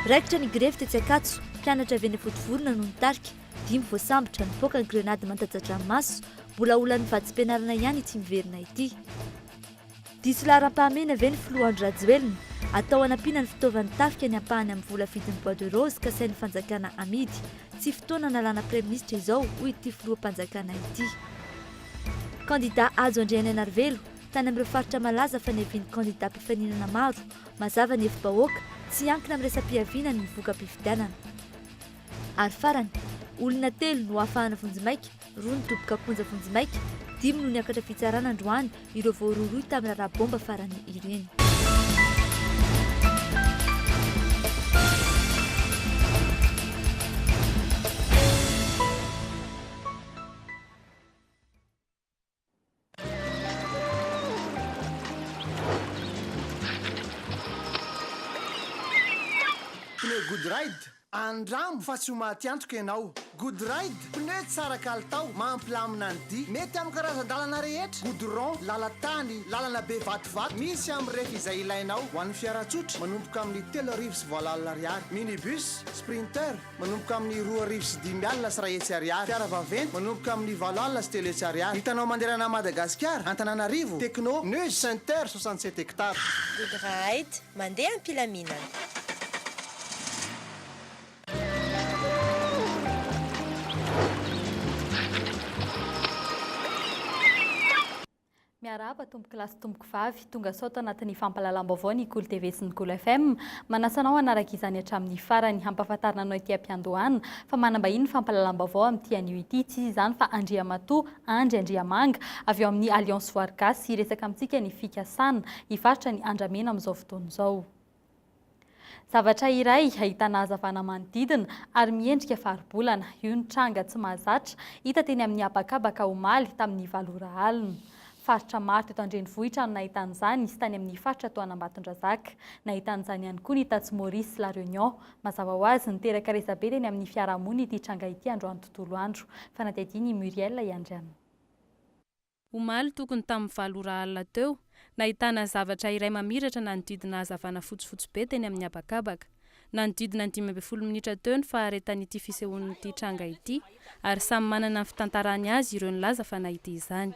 raikitra ny grefy Tetsikatso, mpianatra avy eny Fotovorona no nitarika, 5 voasambotra nipoaka ny grenady mantatsadranomaso, mbola olan'ny vadimpianarana ihany ity miverina ity. Diso laharam-pahamena avy eny filoha Andry Rajoelina, atao hanampiana ny fitaovan'ny tafika ny ampahany amin'ny vola vidin'ny Bois de Rose ka sain'ny fanjakana amidy. Tsy fotoana nalàna Praiministra izao hoy ity filoham-panjakana ity. Kandida Ajo Andriananarivelo, tany amin'ireo faritra malaza fa neviany kandida mpifaninana maro, mazava ny efi-bahoaka tsy ankina amin'ny resam-piaviana ny voka-pifidianana. Ary farany, olona 3 no ahafahana Vonjimaika, 2 nidoboka Ponja Vonjimaika, 5 no niakatra fitsarana androany ireo voaroroy tamin'ny rabomba farany ireny. Good ride andramo fa tsy ho maty antoka ianao. Good ride pneu tsara kalitao mampilamina ny dy mety amin'ny karazan-dalana rehetra. Goudron lalatany lalana be vatovato misy amin'ny rehefa izay ilainao. Ho an'ny fiaratsotra manomboka amin'ny 3,7 ariary, minibus sprinter manomboka amin'ny 2,5 sy 1 ariary, fiara vaventy manomboka amin'ny 7 sy 3 ariary. Hitanao manderana Madagasikara, Antananarivo, Tekno, Neuse Center 67 hectares. Good ride mandeha ampilaminana. Miarahaba tomboko lasy tomboko vavy tonga sao tanatin'ny fampahalalam-baovao ny Cool TV sy ny Cool FM. Manasanao hanaraka izany hatramin'ny farany hampahafantarina anao ity ampiandohana fa manambahiny fampahalalam-baovao amin'ity anio ity tsy izany fa Andriamatoa, Andriamanga avy eo amin'ny Alliance Voargasy sy resaka amintsika ny fikasana hifaritra ny andramena amin'izao fotoana izao. Zavatra iray ahitana hazavana manodidina ary miendrika faribolana, io ny tranga tsy mahazatra hita teny amin'ny habakabaka omaly tamin'ny 7 alina. Faritra maro teto Andrenivohitra no nahitan'izany sy tany amin'ny faritra Toanambatondrazaka. Nahitan'izany ihany koa ny Tatsy Maurice La Réunion. Mazava ho azy niteraka resabe teny amin'ny fiarahamonina ity tranga ity androany tontolo andro. Fanadihadiany Muriel Iandriana. Omaly tokony tamin'ny 7 alina teo, nahitana zavatra iray mamiratra nanodidina hazavana fotsifotsy be teny amin'ny habakabaka. Nanodidina 15 minitra teo ny faharetan'ity fisehoan'ity tranga ity, ary samy manana ny fitantarany azy ireo nilaza fa nahita izany.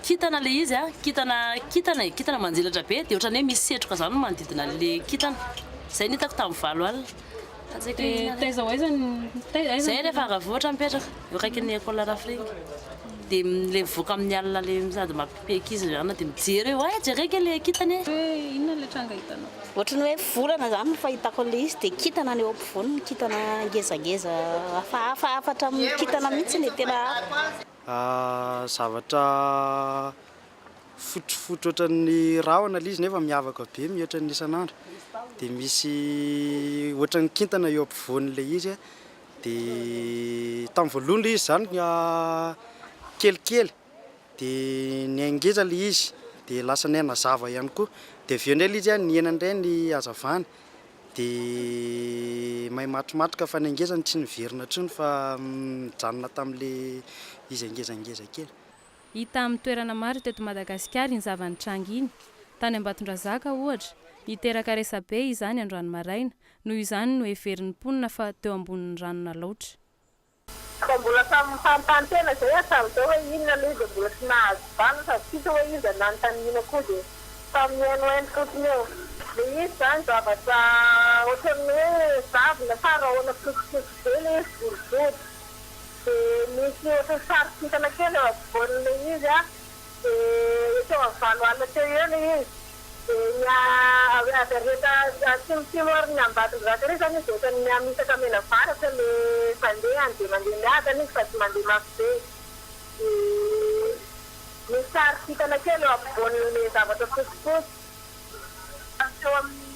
Kitana le izy kitana manjelatra be dia ohatrany hoe misy setroka zany manodidina le kitana. Zay ny hitako tamin'ny 7 alina. Zay rehefa agavoatra mipetraka eo akaikin'ny école Rafringa. Dia le voaka amin'ny alina le sady mampipeky izy ana dia mijery hoe jereka le kitany. Inona le tranga hitanao? Ohatrany hoe volana zany no fahitako le izy dia kitana ny eo ampovoany, kitana ngezangeza hafahafatra amin'ny kitana mihitsy ny tena zavatra fotrofotra ohatran'ny rahona le izy nefa miavaka be mihoatran'ny isan'andro. Dia misy ohatran'ny kintana eo ampovoan'le izy dia tamin'ny voalohany le izy zany kelikely dia ny angeza le izy dia lasa ny nazava ihany koa. Dia avy eo indray le izy ny enandray ny hazavana dia mahay matromatroka fa ny angezany tsy niverina intsony fa mijanona tamin'le izy angezangeza kely. Hita amin'ny toerana maro teto Madagasikara ny zavan'ny tranga iny. Tany Ambatondrazaka ohatra, niteraka resabe izany androany maraina, noho izany no heverin'ny mponina fa teo ambonin'ny rano nalaotra. Mbola sampan tena zay asavy hoe inona le izy mbola tsy nahazo vana sady tsika hoe izy ananontaniana koa dia samihainohaino fotsiny eo. Le izy zany zavatra ohatran'ny hoe zavona farahoana fotsifotsy be le izy boribory. Dia misy ohatran'ny sarikintana kely eo ampovoan'le izy dia teo amin'ny 7 alina teo eo le izy. Dia avy rehetra tsimotimo ary ny Ambatondrazaka rehetra zany izy ohatrany miamisaka mena varatra le fandehany dia mandeha miadana izy fa tsy mandeha mafy be. Misy sarikintana kely eo ampovoan'le zavatra fotsifotsy. Teo amin'ny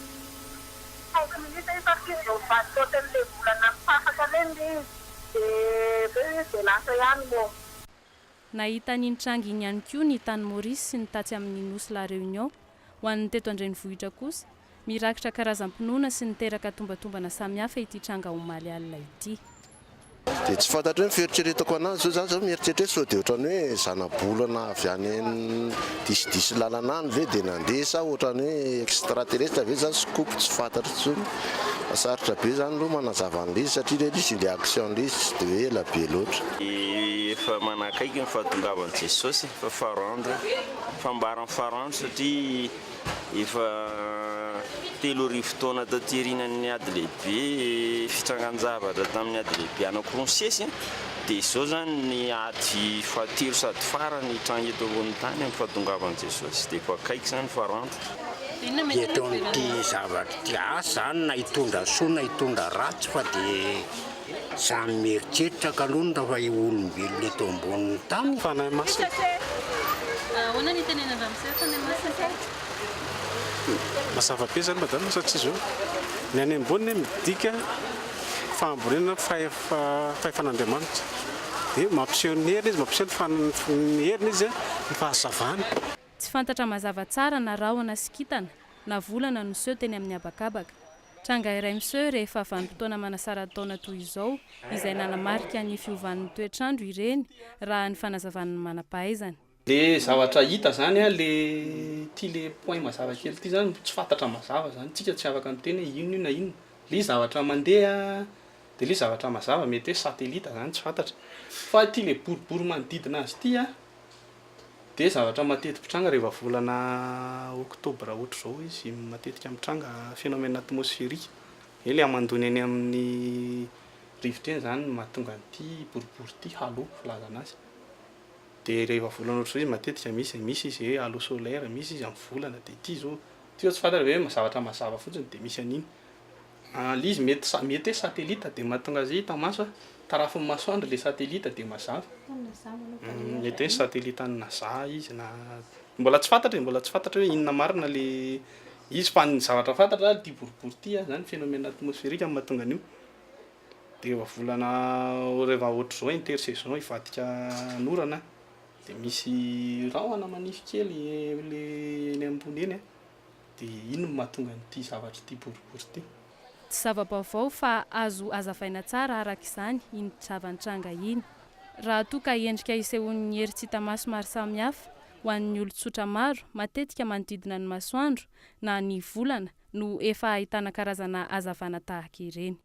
5 minitra izy fa eo vato ohatran'le volana mifafaka reny le izy. Dia lasa ihany moa. Nahita ny tranga iny ihany koa ny Tany Maurice sy ny Tatsy amin'ny Nosy La Réunion. Ho an'ny teto Andrenivohitra kosa, mirakitra karazam-pinoana sy niteraka tombatombana samihafa ity tranga omaly alina ity. dia tsy fantatra hoe fieritreretako anazy zao zany mieritreritra sao dia ohatrany hoe zanabolana avy any disidisy lalana any ve dia nandeha sa ohatrany hoe extraterrestre ve zany scoop tsy fantatra tsony sarotra be zany aloha manazava an'ilay izy satria le izy ilay action-lay izy tsy dia hoe ela be loatra. Efa manakaiky ny fahatongavan'i Jesosy fa farandro fambarany farandro satria efa 3 taona taty aorianan'ny ady lehibe fitrangan-javatra tamin'ny ady lehibe anankiroa ny sesy dia izao zany ny ady fahatelo sady farany trano eto ambony tany amin'ny fahatongavan'i Jesosy dia efa akaiky zany farandro. Eto amin'ity zavatra ty asa zany na hitondra soa na hitondra ratsy fa dia samy mieritreritra ka aloha fa olombelona eto amboniny tany fanahy masina. Ahoana ny tenenana amin'izay fanahy masina? Mazava be zany madama satria zao ny any amboniny midika famborenana fahefan'Andriamanitra dia mampiseho ny heriny izy mampiseho ny heriny izy ny fahazavana. Tsy fantatra mazava tsara na rahona sy kintana na volana no seho teny amin'ny habakabaka. Tranga iray miseho rehefa vanim-potoana manasara taona toy izao izay nanamarika ny fiovan'ny toetrandro ireny raha ny fanazavana ny manam-pahaizana. Le zavatra hita zany a le point mazava kely ity zany tsy fantatra mazava zany tsika tsy afaka miteny ino na ino. Le zavatra mandeha dia le zavatra mazava mety hoe satelita zany tsy fantatra fa ity le boribory manodidina azy ity a dia zavatra matetika mitranga rehefa volana oktobra ohatra zao izy matetika mitranga phénomène atmosphérique. Le amandony any amin'ny rivotra eny zany mahatonga an'ity boribory ity halo filazana azy. Dia rehefa volana ohatra izy matetika misy izy hoe halo solaire, misy izy amin'ny volana dia ity zao tsy fantatra hoe zavatra mazava fotsiny dia misy an'iny. Izy mety hoe satelita dia mahatonga azy hita maso tarafin'ny masoandro le satelita dia mazava. Mety hoe satelita ny NASA izy na mbola tsy fantatra hoe inona marina le izy fa ny zavatra fantatra ity boribory ity zany phénomène atmosphérique amin'ny mahatonga an'io. Dia rehefa ohatra zao intersaison ivadika norana dia misy rahona manify kely le ambony eny dia ino no mahatonga an'ity zavatra ity boribory ity. Tsy zava-baovao fa azo azavaina tsara araka izany iny zavan-tranga iny. Raha toa ka endrika isehon'ny hery tsy hita maso maro samihafa ho an'ny olon-tsotra maro matetika manodidina ny masoandro na ny volana no efa ahitana karazana hazavana tahaka ireny.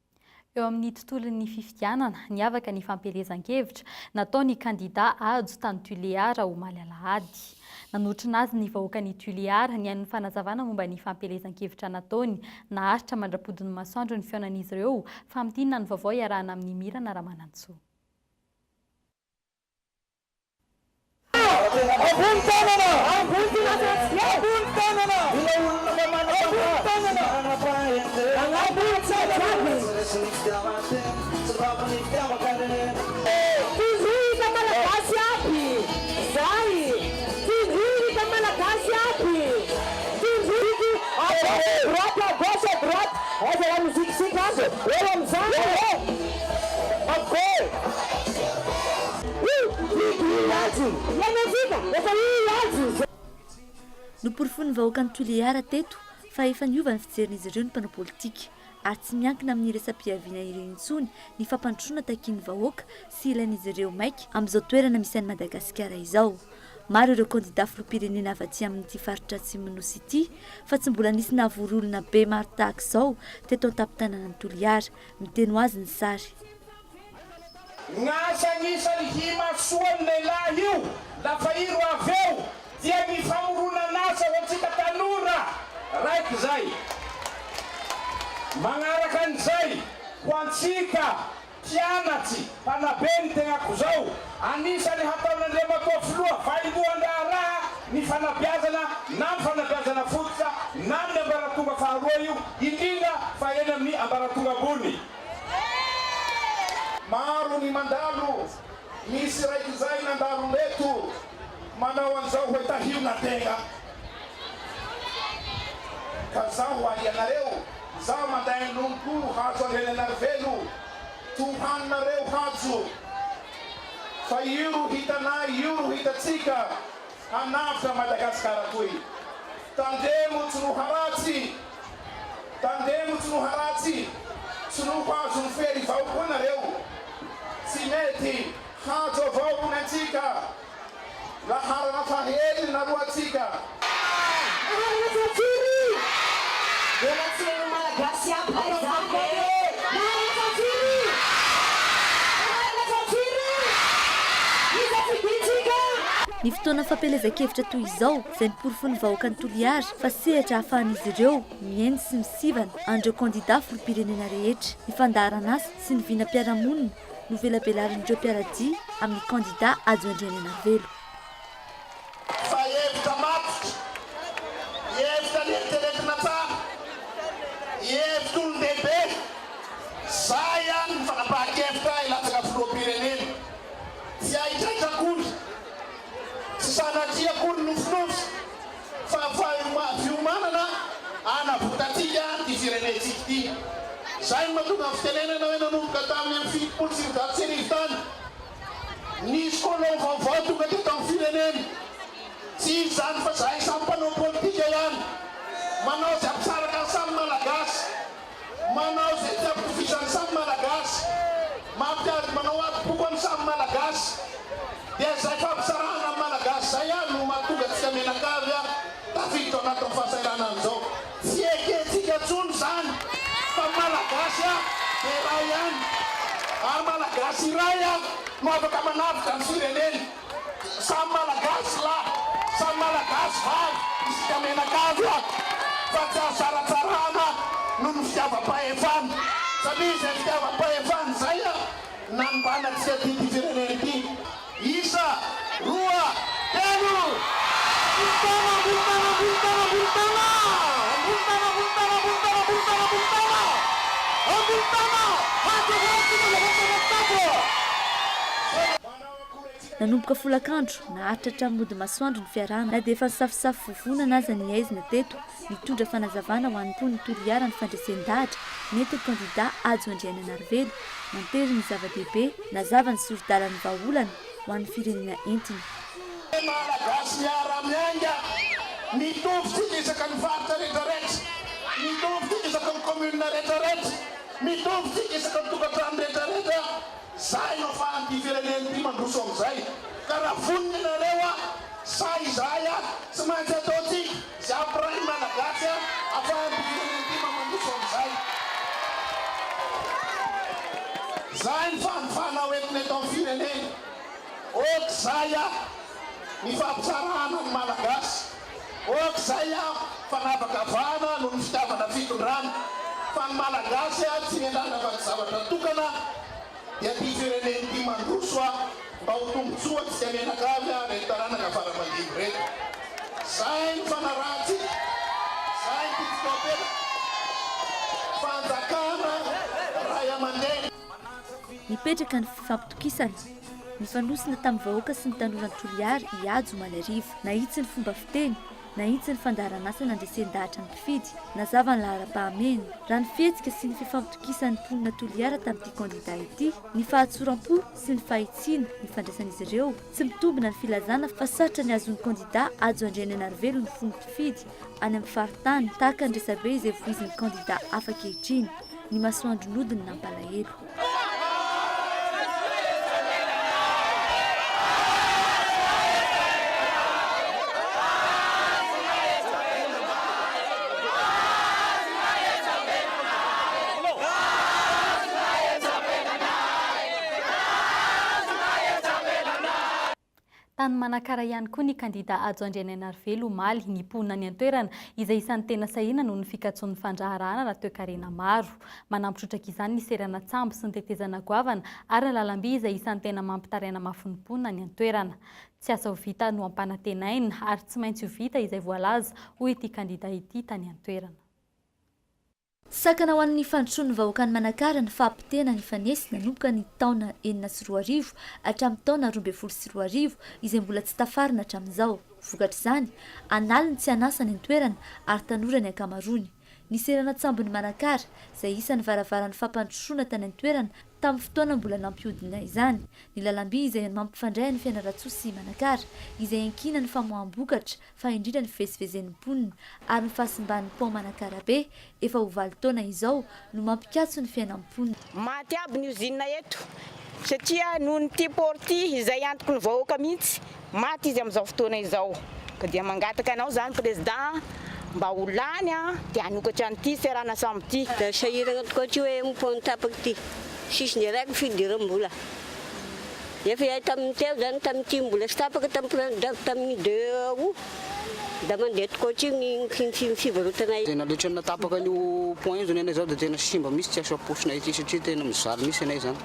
Eo amin'ny tontolon'ny fifidianana niavaka ny fampielezan-kevitra nataony kandida ajo tany Tuléar omaly alahady. Nanotrina azy ny vahoaka ny Tuléar ny an'ny fanazavana momba ny fampielezan-kevitra nataony naharitra mandrapodin'ny masoandro ny fionan'izy ireo fa mitinina ny vaovao iarahana amin'ny Mirana Ramanantsoa. Noporofon'ny vahoaka ny Tuléar teto fa efa niova ny fijerin'izy ireo ny mpanao politika ary tsy miankina amin'ny resam-piaviana ireny intsony ny fampandrosoana takian'ny vahoaka sy ilain'izy ireo maika amin'izao toerana misy an'i Madagasikara izao. Maro ireo kandida filoham-pirenena avy aty amin'ity faritra atsimo nosy ity fa tsy mbola nisy nahavory olona be maro tahaka izao teto an-tampon-tanàna ny Tuléar, miteny ho azy ny sary. Gn'asan'isany himasoan'ny lehilahy io lafa iro avy eo dia ny famoronana asa ho antsika tanora raiky zay. Magnaraka an'izay ho antsika mpianatsy mpanabe ny tegnako zao anisany hataon'Andriamantoa filoha vaindohan-draharaha ny fanabeazana na ny fanabeazana fototra na amin'ny ambaratonga faharoa io indrindra fa eny amin'ny ambaratonga ambony. Maro ny mandalo, misy raiky zay nandalo leto manao an'izao hoe tahiona tegna. Ka zaho ahy anareo, zaho manday lompo hazo angelenarvelo, tohanareo hazo. Fa io hitanay, io hitatsika hanafitra Madagasikara toy. Tandemo tsy no haratsy, tandemo tsy no haratsy, tsy no hazo ny fery vahoaka anareo. atsika laharana fahely na roatsika ny fotoana fampelezan-kevitra toy izao izay niporofony vahoaka ny Toliara fa sehatra hahafahan'izy ireo mihaino sy misivana andreo kandida filoham-pirenena rehetra ny fandaharana azy sy ny vinam-piarahamonina no velabelarin'ireo mpiaradia amin'ny kandida Adjoint-Ndry Navelo. fa hevitra matotra hevitra nenteletina tsara hevitra olon-dehibe za ihany ny fanapahan-kevitra ilatsaka filoham-pirenena tsy ahitraitra akory tsy sanatria akory nofinofy fa fiomanana anavotatsika ty firenetsika ty zay no mahatonga ny fitenenana hoe nanomboka tamin'ny amin'ny fitopolo sy valonjato sy arivo tany nisy kolon vaovao tonga teto amin'ny firenena tsy izy zany fa zahay samy mpanao politika ihany manao zay ampisaraka ny samy malagasy manao zay ty ampitofisany samy malagasy mampiady manao atom-poko amin'ny samy malagasy dia zay fampisarahana amin'ny malagasy zay ihany no mahatonga tsika menakavy a tafiditra anatin'ny fahasairana an'izao tsy eketsika tsony zany fa malagasy a dia ray ihany ary malagasy iray a no afaka manavitra ny firenena samy malagasy lahy samy malagasy vavy isika menakavy a fa tsy azaratsarana no ny fitiavam-pahefana satria zay fitiavam-pahefana zay a nanombanantsika ty firenena ity isa roa telo bultana bultana bultana bultana bultana bultana bultana bultana bultana bultana nanomboka folakandro naharitra hatramin'ny mody masoandro ny fiarahana na dia efa nisafisafy vovonana aza ny aizina teto nitondra fanazavana ho an'ny pon'ny Toliara ny fandresen-dahatra nety kandida Adjoint-Ndry Navelo mantery ny zava-dehibe nazava ny soro-dalany vahaolana ho an'ny firenena entiny. Malagasy miara-miainga mitovy tsika isaka ny faritra rehetrarehetra mitovy tsika isaka ny commune rehetrarehetra mitovy tsika isaka ny tokantrano rehetrarehetra zay no afahan'ity firenena ity mandroso amin'izay ka raha voniny nareo a say izay a tsy maintsy ataotsika zay ampiray malagasy a afahan'ity firenena ity mandroso amin'izay zay ny fanofana hoentiny eto amin'ny firenena ok zay a ny fampisarahana ny malagasy ok zay a fanavakavahana no ny fitiavana fitondrana fa ny malagasy a tsy miandrana fa ty zavatra tokana dia ty firenena ty mandroso a mba ho tombotsoa tsy menakavy a retaranaka fara-mandivo reto zay ny fanarahantsika zay ny titsikapela fanjakana ray aman-dreny nipetraka ny fifampitokisana nifanosina tamin'ny vahoaka sy ny tanorany Toliara hiajo malarivo nahitsy ny fomba fiteny nahitsy ny fandaharan'asa nandresen-dahatra ny mpifidy nazava ny lahara-pahameny raha ny fihetsika sy ny fifampitokisan'ny mponina Toliara tamin'ity kandida ity ny fahatsoram-po sy ny fahitsiana ny fandraisan'izy ireo tsy mitombina ny filazana fa sarotra ny azon'ny kandida Adjoint-Ndry Navelo ny fon'ny mpifidy any amin'ny faritany tahaka ny resabe izay voizin'ny kandida hafa ankehitriny ny masoandro nodiny nampalahelo. Tany manakara ihany koa ny kandida Adjoint-Ndry Navelo omaly ny mponina ny antoerana izay isan'ny tena sahina noho ny fikatsoan'ny fandraharahana raha toe-karena maro. Manampitrotraka izany ny serana tsambo sy ny tetezana goavana ary ny lalam-by izay isan'ny tena mampitaraina mafy ny mponina ny antoerana. Tsy asa ho vita no ampanantenaina ary tsy maintsy ho vita izay voalaza hoy ity kandida ity tany antoerana. Sakana ho an'ny fandrosoan'ny vahoaka ny Manakara ny fahampitena ny fanesy nanomboka ny taona 2014 hatramin'ny taona 2020 izay mbola tsy tafarina hatramin'izao. Vokatra izany analiny tsy anasa ny antoerana ary tanora ny ankamaroany. Ny serana tsambony Manakara izay isan'ny varavaran'ny fampandrosoana tany antoerana tamin'ny fotoana mbola nampihodina izany. Ny lalam-by izay mampifandray ny Fianarantsoa sy Manakara izay ankina ny famoaham-bokatra fa indrindra ny fivezivezen'ny mponina ary ny fahasimban'ny pont Manakara be efa ho 20 taona izao no mampikatso ny fiainam-ponina. Maty aby ny usine eto satria noho ny ty porty izay antoko ny vahoaka mihitsy maty izy amin'izao fotoana izao ka dia mangataka anao zany président mba ho lany dia hanokatra an'ity serana samby ity da sahirana tokoa tsy hoe mipony tapaka ity sisy ny raiky fidiram-bola efa iahy tamin'ny teo zany tamin'ity mbola sy tapaka tamin'ny 2 août da mandeha tokoa tsy ny fivarotana tena letra natapaka an'io point zany anay zao da tena simba misy tsy asa posina ity satria tena mizaly misy anay zany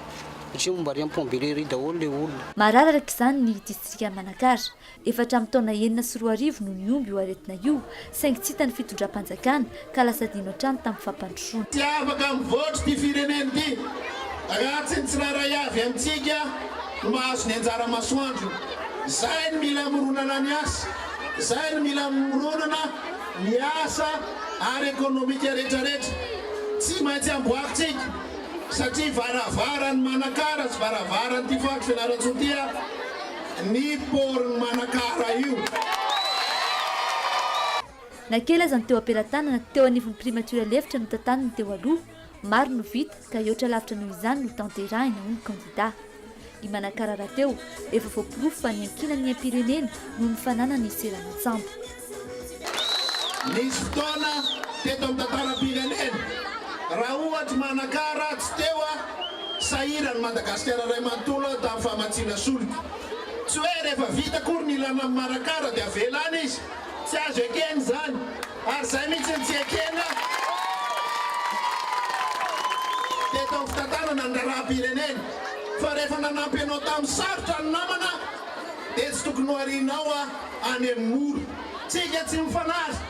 satria momba ry ampombelery daholo le olona mararaka izany ny distrika Manakara efatra amin'ny taona 9 no niomby io aretina io saingy tsy hitany fitondram-panjakana ka lasa dino hatrany tamin'ny fampandrosoana tsy afaka mivoatra ty firenena ty ratsy ny tsiraray avy amintsika no mahazo ny anjara masoandro zay ny mila mironana ny asa zay ny mila mironana ny asa ary ekonomika rehetrarehetra tsy maintsy amboakitsika satria varavarany Manakara sy varavarany ty faky fianaratsotia ny poriny Manakara io nakely aza ny teo ampelantanana teo anivon'ny primature lefitra no tantaniny teo aloha maro no vita ka eotra lavitra noho izany no tanterahina ho ny candidat i Manakara raha teo efa voapirofo fa ny ankinany am-pirenena no nifanana ny seranatsambo nisy fotoana teto amin'ny tantaram-pirenena raha ohatra Manakara tsy teo sahirany Madagasikara ray manontolo tamin'ny fahamatsiana solika tsy hoe rehefa vita kory ny ilana amin'ny Manakara dia avelana izy tsy azo ekena zany ary zay mihitsy ny tsy ekena teto amin'ny fitantanana ny raharaham-pirenena fa rehefa nanampy anao tamin'ny sarotra ny namana dia tsy tokony ho arinao any amin'ny oro tsika tsy mifanazy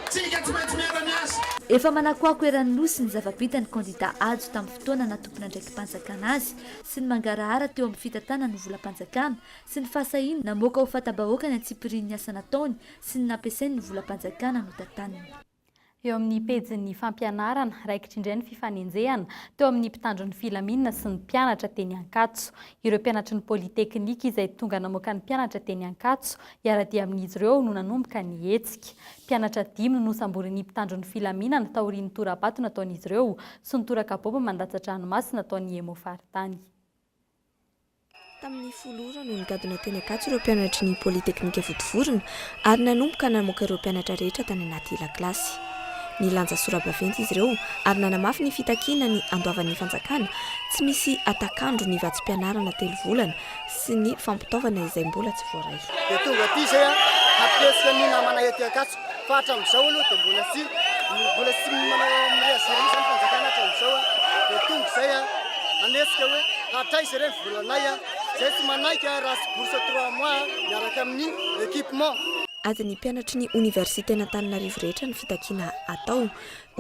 tsika tsy maintsy miara-ny asa efa manakoako eran'ny nosy ny zava-bita ny candidat ajo tamin'ny fotoana natompona ndraiky mpanjakana azy sy ny mangarahara teo amin'ny fitantanana ny volam-panjakana sy ny fahasahiny namoaka ho fatabahoaka ny antsipirian'ny asa nataony sy ny nampiasainy ny volam-panjakana no tantaniny eo amin'ny pejin'ny fampianarana raikitra indray ny fifanenjehana teo amin'ny mpitandron'ny filaminana sy ny mpianatra teny Ankatso ireo mpianatry ny politeknika izay tonga namoaka ny mpianatra teny Ankatso hiara-dia amin'izy ireo no nanomboka ny hetsika mpianatra 5 no nosamborin'ny mpitandron'ny filaminana taorian'ny torabato nataon'izy ireo sy ny torakaboba mandatsatra ranomasina nataon'ny emo faritany tamin'ny folora no nigadona teny Ankatso ireo mpianatry ny politeknika votovorona ary nanomboka namoaka ireo mpianatra rehetra tany anaty lakilasy ny lanja sora-baventy izy ireo ary nanamafy ny fitakiana ny andoavan'ny fanjakana tsy misy atakandro ny vatsim-pianarana 3 volana sy ny fampitaovana izay mbola tsy voaray dia tonga ty zay hampiesika ny namana ety Ankatso fa hatramin'izao aloha dia mbola sy manao mireaziry misy ny fanjakana hatramin'izao dia tonga zay anesika hoe hatraisa ireny volanay zay tsy manaika raha sy bourse 3 mois miaraka amin'ny équipement ady ny mpianatry ny université n'Antananarivo rehetra ny fitakiana atao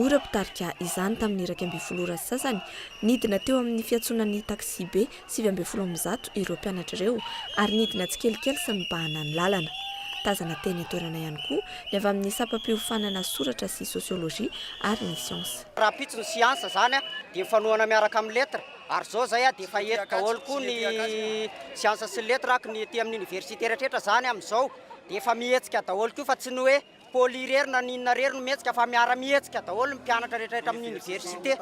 ora pitarika izany tamin'ny 12 sasany nidina teo amin'ny fiatsonan'ny taxi be 720 ireo mpianatra ireo ary nidina tsy kelikely sy mibahana ny lalana tazana teny atoerana ihany koa ny avy amin'ny sapam-piofanana soratra sy sosiolojia ary ny siansa raha pitso ny siansa zany dia fanoana miaraka amin'ny letra ary zao zay dia efa eto daholo koa ny siansa sy letra ak ny ety amin'ny université rehetrarehetra zany amin'izao dia efa mihetsika daholo koa fa tsy ny hoe polyrery na ninona rery no mihetsika fa miara mihetsika daholo ny mpianatra rehetrarehetra amin'ny université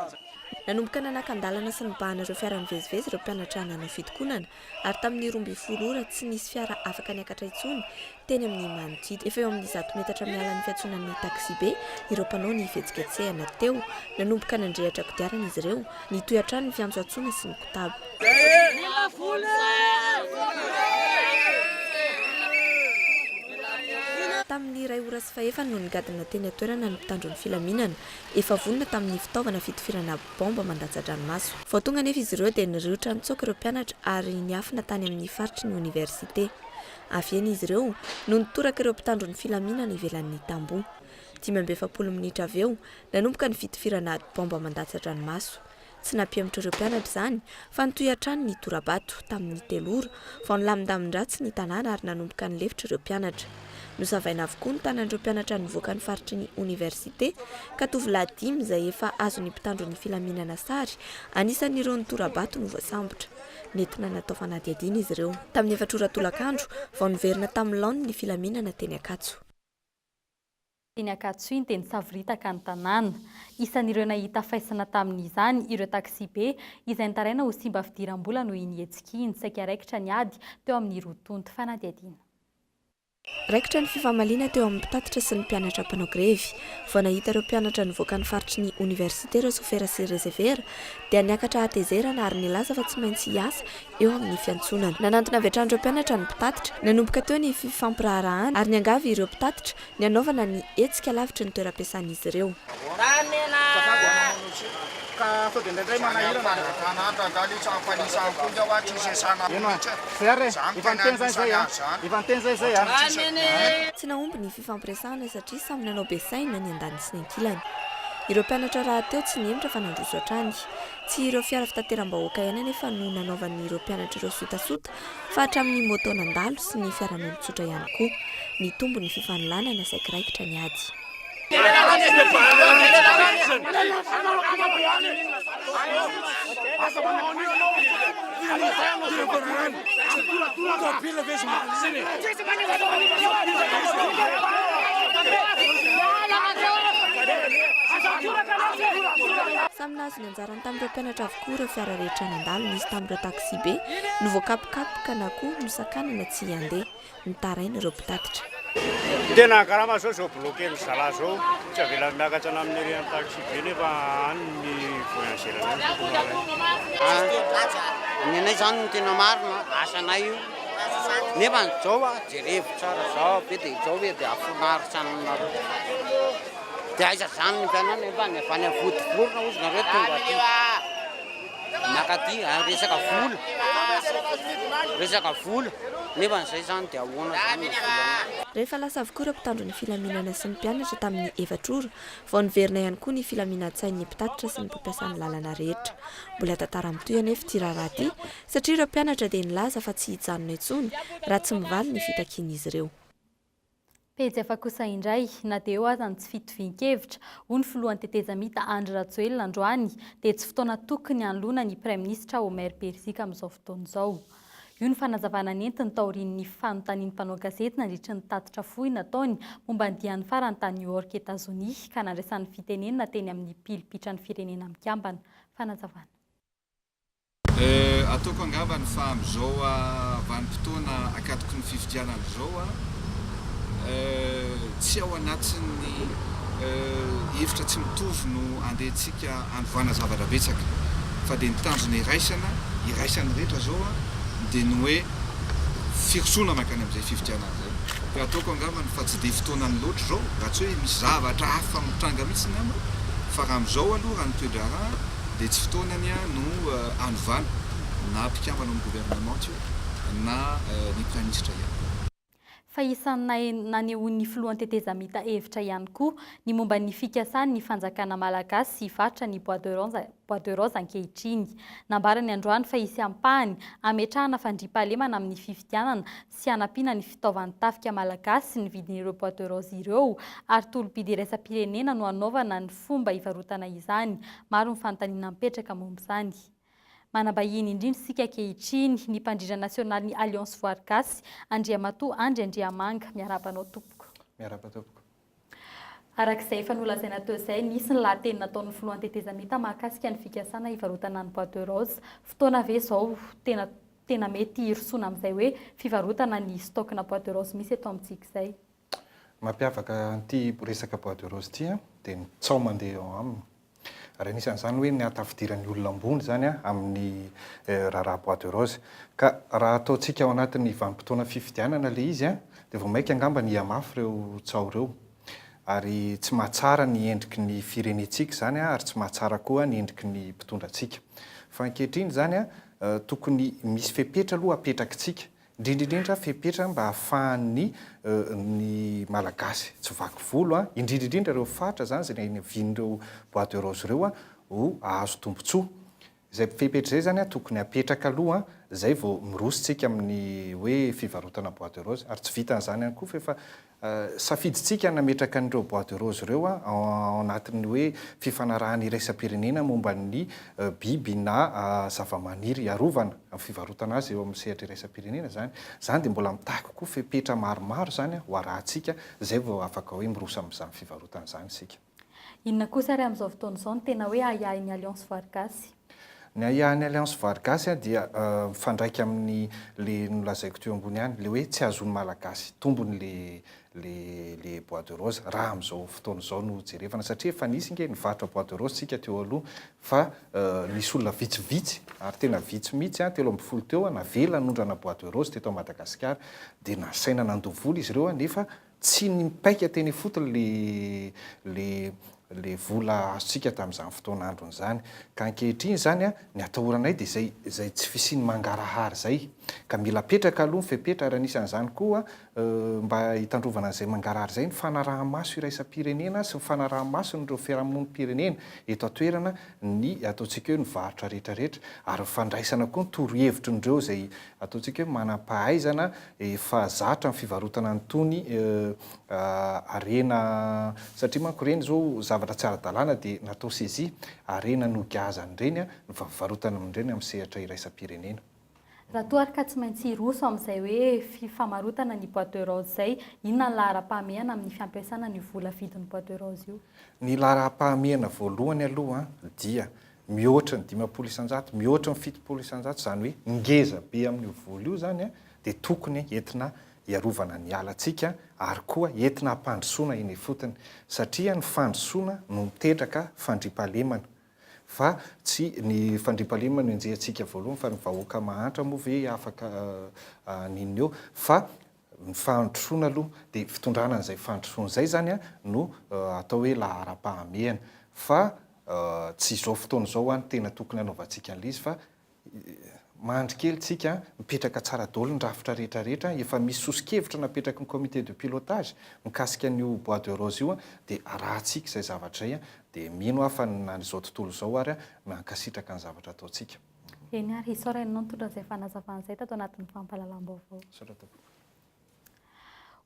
nanomboka nanaka-ndalana sy nibahana ireo fiara mivezivezy ireo mpianatra nanao fitokonana ary tamin'ny 12 ora tsy nisy fiara afaka niakatra intsony teny amin'ny Manodidy efa eo amin'ny 100 metatra miala ny fiatsonan'ny taxi be ireo mpanao ny vetsiketsehana teo nanomboka nandrehatra kodiarana izy ireo nitoy hatrany ny fiantso atsona sy ny kotabo tamin'ny 2 ora sy fahefany no nigadina teny atoerana ny mpitandron'ny filaminana efa vonona tamin'ny fitaovana fitifirana bomba mandatsa-dranomaso vao tonga nefa izy ireo dia niriotra nitsoaka ireo mpianatra ary niafina tany amin'ny faritry ny université avy eny izy ireo no nitoraka ireo mpitandron'ny filaminana ivelan'ny tamboho 17 minitra avy eo nanomboka ny fitifirana bomba mandatsa-dranomaso tsy nampiamitra ireo mpianatra izany fa nitoy hatrany ny torabato tamin'ny 3 ora vao nilamin-damin-dratsy ny tanàna ary nanomboka ny lefitra ireo mpianatra nosavaina avokoa ny tanan'ireo mpianatra nivoaka ny faritry ny université ka tovolahy 5 izay efa azo ny mpitandron'ny filaminana sary anisan'ireo ny torabato no voasambotra nentina natao fanadihadiana izy ireo tamin'ny 4 ora tolakandro vao niverina tamin'ny laona ny filaminana teny Ankatso Eny Ankatsoiny dia nisaviritaka ny tanàna. Isan'ireo nahita faisana tamin'izany ireo taksi be izay nitaraina ho simba fidiram-bola noho inihetsika iny saika raikitra ny ady teo amin'ny rotonto fanadihadiana. Raikitra ny fifamaliana teo amin'ny mpitatitra sy ny mpianatra mpanao grevy. Vao nahita ireo mpianatra nivoaka ny faritry ny Université Sofera sy Rezevera dia niakatra hatezerana ary nilaza fa tsy maintsy hiasa eo amin'ny fiantsonana. Nanantona avy hatrany ireo mpianatra ny mpitatitra, nanomboka teo ny fifampirarahana ary niangavy ireo mpitatitra ny anaovana ny hetsika lavitry ny toeram-piasan'izy ireo. Tsy nahomby ny fifampiresahana satria samy nanao besaina ny andany sy ny ankilany. Ireo mpianatra raha teo tsy niemitra fa nandroso hatrany. Tsy ireo fiara fitateram-bahoaka ihany nefa no nanaovan'ny ireo mpianatra ireo sotasota fa hatramin'ny moto nandalo sy ny fiaran'olon-tsotra ihany koa. Nitombo ny fifanololana saika raikitra ny ady. Samy nazo ny anjarany tamin'ireo mpianatra avokoa ireo fiara rehetra nandalo nisy tamin'ireo taksi be no voakapokapoka na koa no sakanana tsy handeha nitaraina ireo mpitatitra. Tena karama zao bloqué zala zao tsy avela miakatra amin'ny reny taxi be nefa any ny voyageur ny anay zany no tena marina asanay io nefa zao jerevo tsara zao be dia zao hoe dia afinaritra aminareo dia aiza zany ny mpianao nefa ny avany avodivorona ozy nareo tonga aty makaty resaka vola nefa n'izay zany dia ahoana zany rehefa lasa avokoa ireo mpitandro ny filaminana sy ny mpianatra tamin'ny efatr'ora vao niverina ihany koa ny filaminantsain'ny mpitatitra sy ny mpampiasan'ny lalana rehetra. Mbola tantara mitoy anefa ity raharaha ity satria ireo mpianatra dia nilaza fa tsy hijanona intsony raha tsy mivaly ny fitakian'izy ireo. Pejy afa kosa indray na dia eo aza ny tsy fitovian-kevitra ho ny filohan'ny tetezamita Andry Rajoelina androany dia tsy fotoana tokony hanoloana ny Praiministra Omer Berzika amin'izao fotoana izao. Io ny fanazavana nentiny taorian'ny fanontanian'ny mpanao gazety nandritra ny tatitra fohy nataony momba ny dian'ny farany tany New York Etazonia ka nandraisan'ny fitenenina teny amin'ny pilipitra ny firenena mikambana. Fanazavana. Ataoko angambany fa amin'izao vanim-potoana akatoko ny fifidianan'izao tsy ao anatin'ny hevitra tsy mitovy no andehantsika andovana zavatra betsaka fa dia nitanjona iraisany rehetra zao dia ny hoe firotsona makany amin'izay fifidianana zay. Ka ataoko angambany fa tsy dia fotoanany loatra zao raha tsy hoe misy zavatra hafa mitranga mihitsy ny amiko fa raha amin'izao aloha raha ny toedraraha dia tsy fotoanany no andovana na mpikambana amin'ny gouvernement io na ny praministra ihany. Fa isan'ny nanehoan'ny filohan'ny tetezamita hevitra ihany koa ny momba ny fikasany ny fanjakana malagasy sy fatra ny Bois de Rose ankehitriny. Nambarany androany fa hisy ampahany ametrahana fandriampahalemana amin'ny fifidianana sy hanampiana ny fitaovan'ny tafika malagasy ny vidin'ireo Bois de Rose ireo ary tolom-pidy iraisam-pirenena no hanaovana ny fomba hivarotana izany. Maro ny fanontaniana mipetraka momba izany. Manambahiny indrindra sika ankehitriny ny mpandrindra nasionaly ny Alliance Voary Gasy Andriamatoa Andry Andriamanga miarabanao tompoko. Miaraba-tompoko. Arak'izay efa nolazaina teo izay nisy ny lahateny nataon'ny filohan'ny tetezamita mahakasika ny fikasana hivarotana ny Bois de Rose. Fotoana ve izao tena mety hirosoana amin'izay hoe fivarotana ny stokna Bois de Rose misy eto amintsika izay. Mampiavaka an'ity resaka Bois de Rose ity dia ny tsao mandeha eo aminy. Raha anisan'izany hoe ny atafidiran'ny olona ambony zany amin'ny raharaha Bois de Rose. Ka raha ataontsika ao anatin'ny vanim-potoana fifidianana ilay izy dia vao maika angamba ny hamafy ireo tsao ireo. Ary tsy mahatsara ny endriky ny firenentsika zany ary tsy mahatsara koa ny endriky ny mpitondrantsika. Fa ankehitriny zany tokony misy fepetra aloha apetrakitsika. Indrindrindrindra fepetra mba ahafahan'ny ny malagasy tsy vaky volo indrindrindrindra ireo fatra zany zay vian'ireo Bois de Rose ireo ho azo tombontsoa. Izay fepetra zay zany a tokony apetraka aloha zay vao mirositsika amin'ny hoe fivarotana boîte de rose ary tsy vitan'izany ihany koa fa efa safiditsika nametraka an'ireo boîte de rose ireo ao anatin'ny hoe fifanarahany iraisam-pirenena momba ny biby na zava-maniry arovana amin'ny fivarotana azy eo amin'ny sehatra iraisam-pirenena zany dia mbola mitaky koa fepetra maromaro zany ho arahantsika zay vao afaka hoe mirosa amin'izany fivarotana izany isika. Inona kosa ary amin'izao fotoana izao no tena hoe ahiahin'ny Alliance Vargasy? Ny ahiahin'ny Alliance Vargasy dia mifandraika amin'ny le nolazaiko teo ambony ihany le hoe tsy azon'ny malagasy tombony le boîte de rose raha amin'izao fotoana izao no jerevana satria efa nisy inge nivarotra boîte de rose tsika teo aloha fa nisy olona vitsivitsy ary tena vitsy mihitsy 30 teo navela nondrana boîte de rose teto Madagasikara dia nasaina nandoha vola izy ireo nefa tsy nipaika teny fotony le vola azontsika tamin'izany fotoan'androny zany ka ankehitriny zany ny atahoranay dia zay tsy fisiny mangarahary zay ka mila petraka aloha fepetra ary anisan'izany koa mba hitandrovana an'izay mangarahary zay ny fanaraha-maso iraisam-pirenena sy ny fanaraha-maso n'ireo fiarahamonim-pirenena eto atoerana ny ataontsika hoe ny varotra rehetrarehetra ary fandraisana koa ny torohevitry n'ireo zay ataontsika hoe manam-pahaizana efa zatra amin'ny fivarotana anytony arena satria manko ireny zao zavatra tsy ara-dalàna dia natao saisie arena nogazany ireny ny varotana amin'ireny amin'ny sehatra iraisam-pirenena. Raha toa ary ka tsy maintsy hiroso amin'izay hoe fifamarotana ny boîte de rose zay, inona ny lahara-pahamehana amin'ny fampiasana ny vola vidin'ny boîte de rose io? Ny lahara-pahamehana voalohany aloha dia mihoatra ny 500 isan-jato, mihoatra ny 700 isan-jato zany hoe ngeza be amin'io vola io zany dia tokony entina iarovana ny alantsika ary koa entina hampandrosoana eny fotony satria ny fandrosoana no mitetraka fandriampahalemana fa tsy ny fandriampahalemana no enjehantsika voalohany fa ny vahoaka mahantra moa ve afaka ninona eo fa ny fandrosoana aloha dia fitondrana an'izay fandrosoana izay zany no atao hoe lahara-pahamehana fa tsy izao fotoana izao tena tokony hanaovantsika an'ilay izy fa mandry kely tsika mipetraka tsara daholo ny rafitra rehetrarehetra efa misy sosikevitra napetraka ny comité de pilotage mikasika an'io boîte de rose io dia arahantsika izay zavatra izay dia mino fa n'izao tontolo izao ary mankasitraka ny zavatra ataontsika. Eny ary isaoranao nitondra izay fanazavana izay tato anatin'ny fampahalalam-baovao.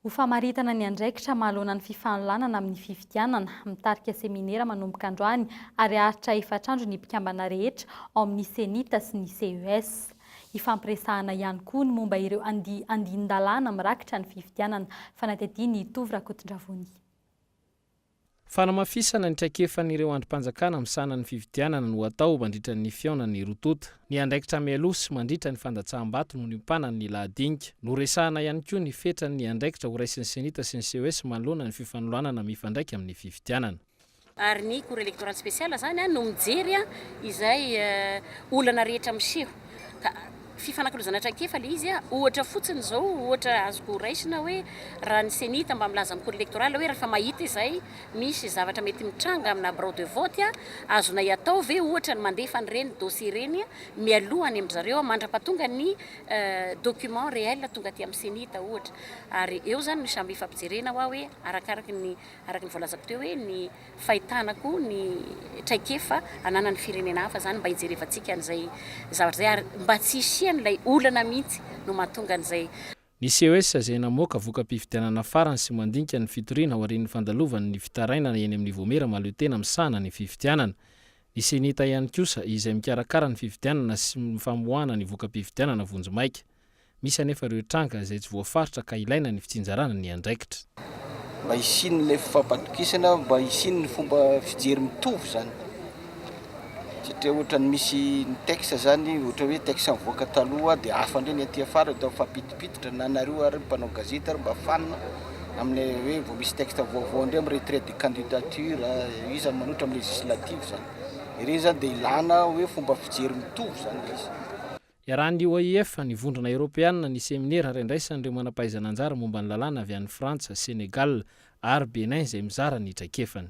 Ho famaritana ny andraikitra mahalona ny fifanoloanana amin'ny fifidianana mitarika seminera manomboka androany ary aritra efatrandro ny mpikambana rehetra ao amin'ny senita sy ny CES. Ifampiresahana ihany koa ny momba ireo andin-dalàna mirakitra ny fifidianana fanatediany Tovy Rakotondravony. Fanamafisana ny traikefan'ireo andrim-panjakana misana ny fifidianana no atao mandritra ny fiaonany rotota. Ny andraikitra mialoha sy mandritra ny fandatsaham-bato no nimpanany ny lahadinika. Noresahana ihany koa ny fetran'ny andraikitra ho raisin'ny senita sy ny CES manoloana ny fifanoloanana mifandraika amin'ny fifidianana. Ary ny cour électorale spéciale zany no mijery izay olana rehetra miseho. Fifanankalozana traikefa le izy ohatra fotsiny zao ohatra azoko raisina hoe raha ny senita mba milaza amin'ny cour électorale hoe rehefa mahita izay misy zavatra mety mitranga amina bureau de vote azona atao ve ohatra ny mandefa an'ireny dossier reny mialohany amin'zareo mandrapatonga ny document réel tonga aty amin'ny senita ohatra ary eo zany ny samby fampijerena hoe arakaraka ny voalazako teo hoe ny fahitanako ny traikefa ananan'ny firenena hafa zany mba hijerevantsika an'izay zavatra zay ary mba tsy lay olana mihitsy no mahatonga an'izay. Ny CES izay namoaka voka-pifidianana farany sy mandinika ny fitoriana ao aorian'ny fandalovany ny fitarainana eny amin'ny Voamera Mahalotena misahana ny fifidianana. Ny senita ihany kosa izay mikarakara ny fifidianana sy famoahana ny voka-pifidianana vonjomaika. Misy anefa ireo tranga izay tsy voafaritra ka ilaina ny fitsinjarana ny andraikitra. Mba hisiny ilay fampatokisana, mba hisiny ny fomba fijery mitovy zany. Satria ohatra ny misy ny texte zany ohatra hoe texte mivoaka taloha dia hafa indray ny aty afara atao fampitipititra na nareo ary mpanao gazety ary mba fanina amin'ny hoe vao misy texte vaovao indray amin'ny retrait de candidature io zany manoatra amin'ny législative zany. Ireny zany dia ilana hoe fomba fijery mitovy zany izy. Iarahan'ny OIF ny vondrona Europeana ny seminera rendraisan'ireo manam-pahaizana anjara momba ny lalàna avy any Frantsa, Senegal ary Benin izay mizara ny traikefany.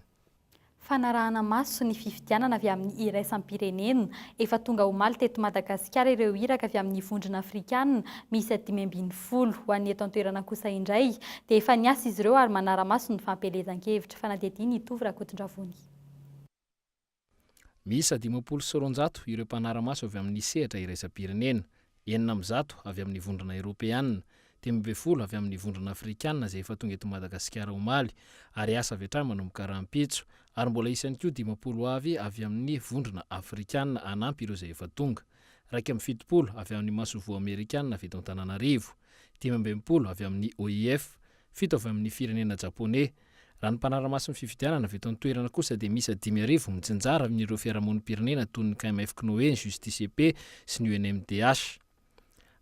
Fanarahana maso ny fifidianana avy amin'ny iraisam-pirenena efa tonga omaly teto Madagasikara ireo iraka avy amin'ny vondrona Afrikana misy 540 ho an'ny eto an-toerana kosa indray dia efa niasa izy ireo ary manara-maso ny fampelezan-kevitra fanadediany Tovy Rakotondravony. Misy 500 ireo mpanaramaso avy amin'ny sehatra iraisam-pirenena, 900 avy amin'ny vondrona Eoropeanina, 10 avy amin'ny vondrona Afrikanina izay efa tonga eto Madagasikara omaly, ary asa avy hatrany manomboka rahampitso, ary mbola isany koa 50 avy amin'ny vondrona Afrikanina anampy ireo izay efa tonga, 70 avy amin'ny masovo Amerikanina avy eto Antananarivo, 20 avy amin'ny OIF, 7 avy amin'ny firenena Japonais. Raha ny mpanaramaso ny fifidianana avy eto an-toerana kosa dia misy 5,000 mitsinjara amin'ireo fiarahamonim-pirenena toy ny KMF CNOE, JUSTICP sy ny UNMDH.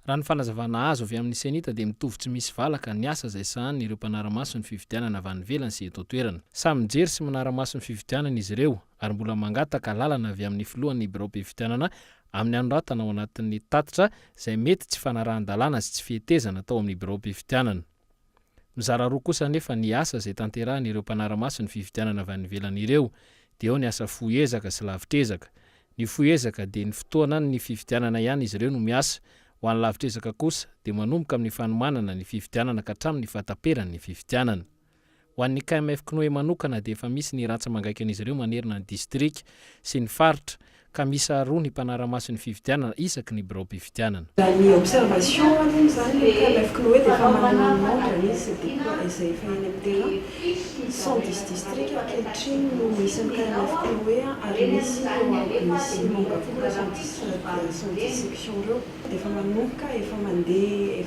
Raha ny fanazavana azo avy amin'ny senita dia mitovy tsy misy valaka ny asa izay sahanin'ireo mpanaramaso ny fifidianana avy any ivelany sy eto an-toerana. Samy mijery sy manaramaso ny fifidianana izy ireo, ary mbola mangataka lalana avy amin'ny filohan'ny birao-pifidianana amin'ny anoratana ao anatin'ny tatitra izay mety tsy fanarahan-dalàna sy tsy fihetezana tao amin'ny birao-pifidianana. Mizara roa kosa nefa ny asa izay tanterahan'ireo mpanaramaso ny fifidianana avy any ivelany ireo, dia ao ny asa foezaka sy lavitrezaka. Ny foezaka dia ny fotoana ny fifidianana ihany izy ireo no miasa, ho an'ny lavitrezaka kosa dia manomboka amin'ny fanomanana ny fifidianana ka hatramin'ny fataperan'ny fifidianana. Ho an'ny KMF CNOE manokana dia efa misy ny ratsa mangaika an'izy ireo manerana ny distrika sy ny faritra, ka misy 2 ny mpanaramaso ny fifidianana isaky ny birao-pifidianana. Ny observation aloha zany le KMF CNOE dia efa manana ny nombre izy dia izay efa eny amin'ny terrain 110 distrika ankehitriny no misy ny KMF CNOE ary misy mongavoka 110 section ireo dia efa manomboka efa mandeha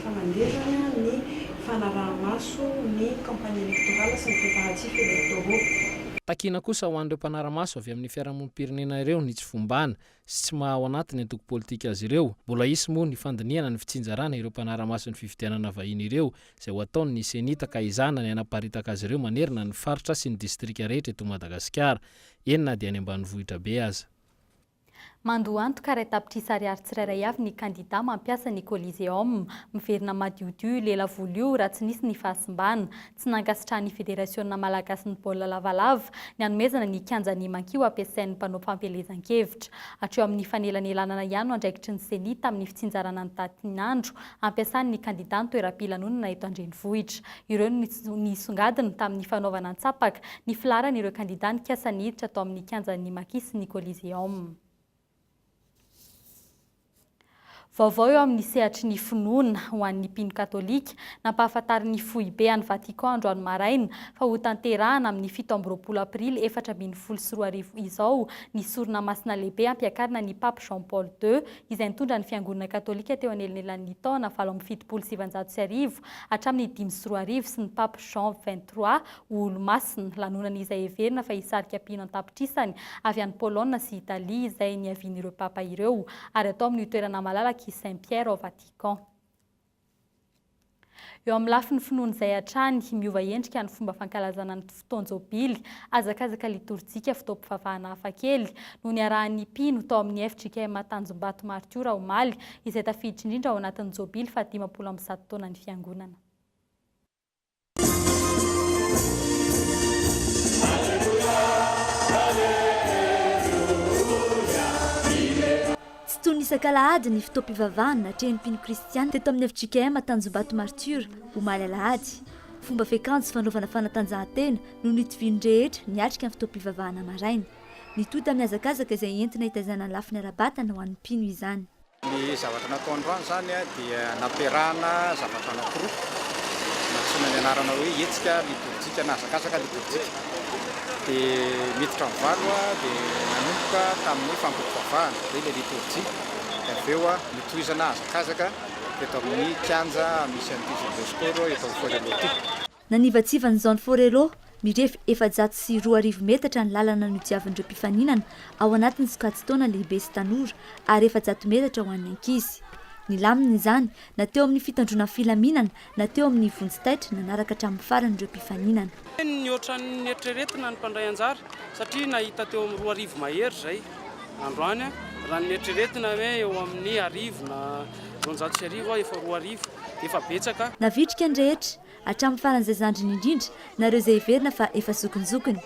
zany ny fanarahamaso ny campagne électorale sy ny préparatifs électoraux. Takina kosa ho an'ireo mpanaramaso avy amin'ny fiarahamonim-pirenena ireo ny tsy fombana sy tsy maha ao anatiny antoko politika azy ireo. Mbola isy moa ny fandiniana ny fitsinjarana ireo mpanaramaso ny fifidianana vahiny ireo izay ho ataon'ny senita ka izana ny anaparitaka azy ireo manerana ny faritra sy ny distrika rehetra eto Madagasikara, enina dia any ambanivohitra be aza. Mandoa antoka ray tapitrisa ariary tsirairay avy ny kandida mampiasa ny Coliseum, miverina madiodio lela volo io raha tsy nisy ny fahasimbana, tsy nankasitraha ny Fédération Malagasy ny baolina lavalava, ny hanomezana ny kianjany mankio ampiasain'ny mpanao fampelezan-kevitra. Hatreo amin'ny fanelanelanana ihany andraikitry ny senita amin'ny fitsinjarana ny tatin'andro ampiasan'ny kandida ny toeram-pilanonana eto an-drenivohitra. Ireo ny songadiny tamin'ny fanaovana an-tsapaka ny filaran'ireo kandida ny kiasa niditra atao amin'ny kianjany makisy ny Coliseum. Vaovao eo amin'ny sehatry ny finoana ho an'ny mpino katolika nampahafantary ny foibe any Vatican androany maraina fa ho tanterahana amin'ny 17 aprily 2024 izao ny sorona masina lehibe ampiakarina ny Pape Jean Paul II izay nitondra ny fiangonana katolika teo anelanelan'ny taona 770 hatramin'ny 5 sy ny Pape Jean 23 olo-masina lanonan'izay heverina fa hisarika mpino an-tapitrisany avy any Poloina sy Italia izay niavian'ireo papa ireo ary atao amin'ny toerana malalaka Saint-Pierre au Vatican. Eo amin'ny lafiny finoana izay hatrany miova endrika ny fomba fankalazana ny fotoan-jobily azakazaka liturjika fitaom-pivavahana hafakely no niarahan'ny mpino tao amin'ny FJKM Tanjombato Martiora omaly izay tafiditra indrindra ao anatin'ny jobily fa 57 taona ny fiangonana. Tsy toy ny isak'alahady ny fitaom-pivavahana natrehan'ny mpino kristiana teto amin'ny FJKM Tanjombato Martiora omaly alahady. Fomba fiakanjo fanaovana fanatanjahantena no nitoviny rehetra niatrika amin'ny fitaom-pivavahana maraina. Nitody amin'ny hazakazaka izay entina hitaizana ny lafiny arabatana ho an'ny mpino izany. Ny zavatra natao androany zany dia nampiarahana zavatra anankiroa. Natsoina ny anarana hoe hetsika liturjika na hazakazaka liturjika. Dia miditra amin'ny valo dia nanomboka tamin'ny fampivavahana dia ilay liturjia. Avy eo nitohizana hazakazaka eto amin'ny kianja misy an'ity Boscoro eto amin'ny Forelo ity. Nanivatsiva ny zone Forelo mirefy 702 metatra ny lalana nodiavin'ireo mpifaninana ao anatin'ny sokajy-taona lehibe sy tanora ary 700 metatra ho an'ny ankizy. Ny laminy izany na teo amin'ny fitandrona filaminana na teo amin'ny vonjy-taitra nanaraka hatramin'ny faran'ireo mpifaninana. Ny ohatran'ny eritreretina ny mpandray anjara satria nahita teo amin'ny 2,000 mahery izay androany raha ny eritreretina hoe eo amin'ny 1,000 na 200 efa 2,000 efa betsaka. Navitrika ny rehetra hatramin'ny faran'izay zandriny indrindra nareo izay heverina fa efa zokinzokiny.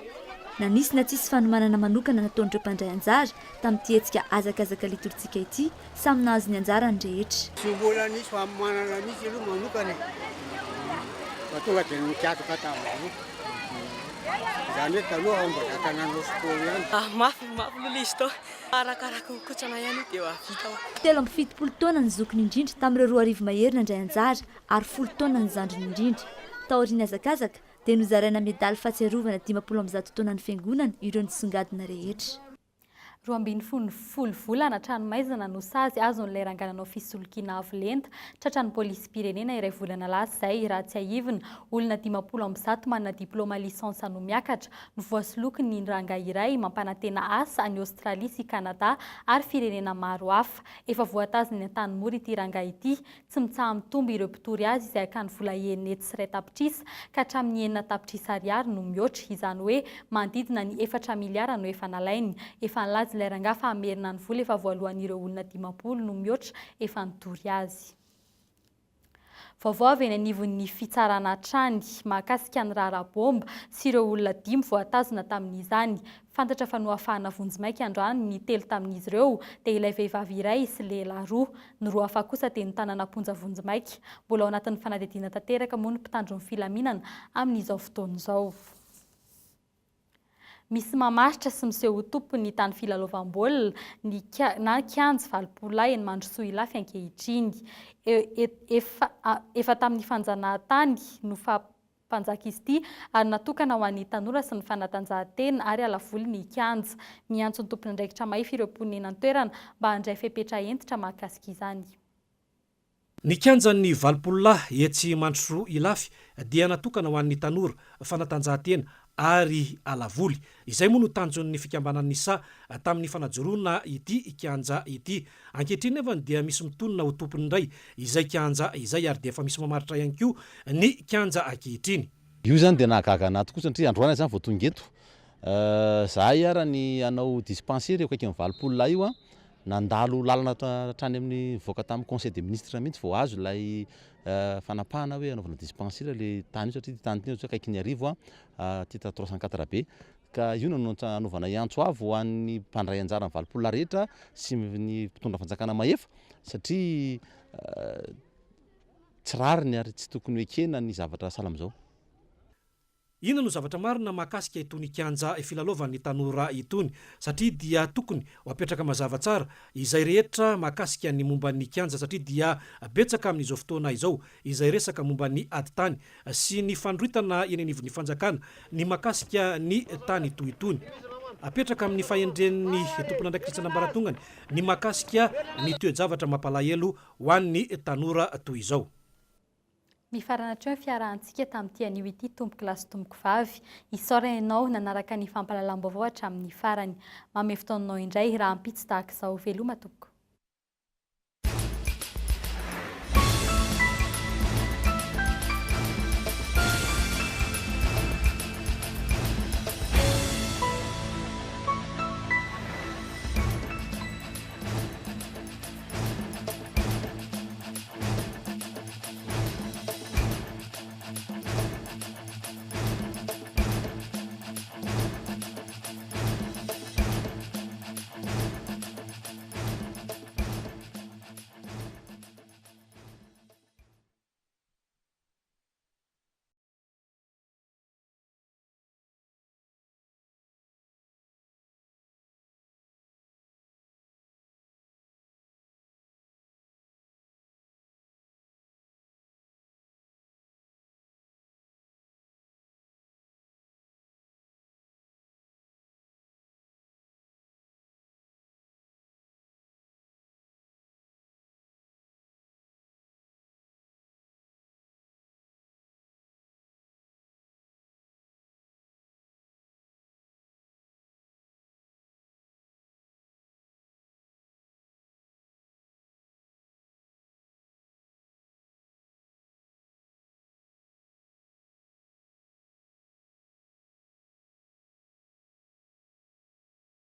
Na nisy na tsisy fanomanana manokana nataon'ireo mpandray anjara tamin'ity hetsika azakazaka liturjika ity samy nahazo ny anjara ny rehetra. Tsy mbola nisy famanana misy aloha manokana fa tonga dia nikatoka tamin'io. Izany hoe taloha mbola tanàna skoly ihany. Mafy loha izy tao. Arakaraka kotsana ihany dia vita ao. Telo amby fitopolo taona ny zokiny indrindra tamin'ireo 4 arivo mahery nandray anjara ary 10 taona ny zandriny indrindra. Taoriana hazakazaka dia nozaraina medaly fahatsiarovana 500 taona ny fiangonana ireo nisongadina rehetra. 20 volana tranomaizana no sazy azon'ilay rangananao fisolokiana avo lenta tratran'ny polisy pirenena iray volana lasa izay raha tsy ahivina olona 50 manana diplôma lisansa no miakatra no voasoloky ny ranga iray mampanantena asa any Aostralia sy Kanada ary firenena maro hafa. Efa voatazana ny an-tany mora ity ranga ity, tsy mitsaha mitombo ireo mpitory azy izay akany vola enina sy 3 tapitrisa ka hatramin'ny 9 tapitrisa ariary no mihoatra, izany hoe manodidina ny 4 miliara no efa nalainy. Efa nilaza ilay ranga fa amerina ny vola efa voalohan'ireo olona 50 no mihoatra efa nitory azy. Vaovao avy eny anivon'ny fitsarana trany mahakasika ny rara-bomba sy ireo olona 5 voatazona tamin'izany. Fantatra fa nohafahana vonjimaika androany ny 3 tamin'izy ireo dia ilay vehivavy iray sy lehilahy 2, ny 2 hafa kosa dia ny tanànamponja vonjimaika. Mbola ao anatin'ny fanadihadiana tanteraka moa ny mpitandro ny filaminana amin'izao fotoana izao. Misy mamaritra sy miseho tompony tany filalaovam-baolina na kianja valopolahy eny Mandrosoa Ilafy ankehitriny. Efa tamin'ny fanjanahantany no fampanjaka izy ity ary natokana ho an'ny tanora sy ny fanatanjahantena ary alavoly ny kianja. Miantso ny tompony andraikitra mahify ireo mponina an-toerana mba handray fepetra entitra mahakasika izany. Ny kianjan'ny valopolahy etsy Mandrosoa Ilafy dia natokana ho an'ny tanora, fanatanjahantena ary alavoly. Izay moa no tanjon'ny fikambanan'ny SA tamin'ny fanajoroana ity kianja ity. Ankehitriny nefa dia misy mitonona ho tompony indray izay kianja izay ary dia efa misy mamaritra ihany koa ny kianja ankehitriny. Io zany dia nahagaga anahy tokoa satria androany zany vao tonga eto. Zahay ara ny anao dispensaire eo akaikin'ny valopolahy io nandalo lalana hatrany amin'ny voaka tamin'ny conseil des ministres mihitsy vao azo ilay fanapahana hoe anaovana dispensaire le tany io satria tany io akaikin'ny arivo titre 304 B ka io no anaovana iantso avo ho an'ny mpandray anjara ny valopolahy rehetra sy ny mpitondra fanjakana mahefa satria tsy rariny ary tsy tokony hoe kena ny zavatra sahala amin'izao. Ina no zavatra marina mahakasika itony kianja filalovan'ny tanora itony satria dia tokony ho apetraka mazava tsara izay rehetra mahakasika ny momban'ny kianja satria dia betsaka amin'izao fotoana izao izay resaka momban'ny aditany sy ny fandroitana eny anivon'ny fanjakana ny mahakasika ny tany toy itony. Apetraka amin'ny fahendren'ny tompona andraikitra nambaratongany ny mahakasika ny toe-javatra mampalahelo ho an'ny tanora toy izao. Mifarana treo fiarahantsika tamin'ity anio ity tompoky lasy tompoky vavy. Isaoranao nanaraka ny fampalalam-baovao hatramin'ny farany. Mamy fotoananao indray raha ampitsy tahaka izao veloma tompoko.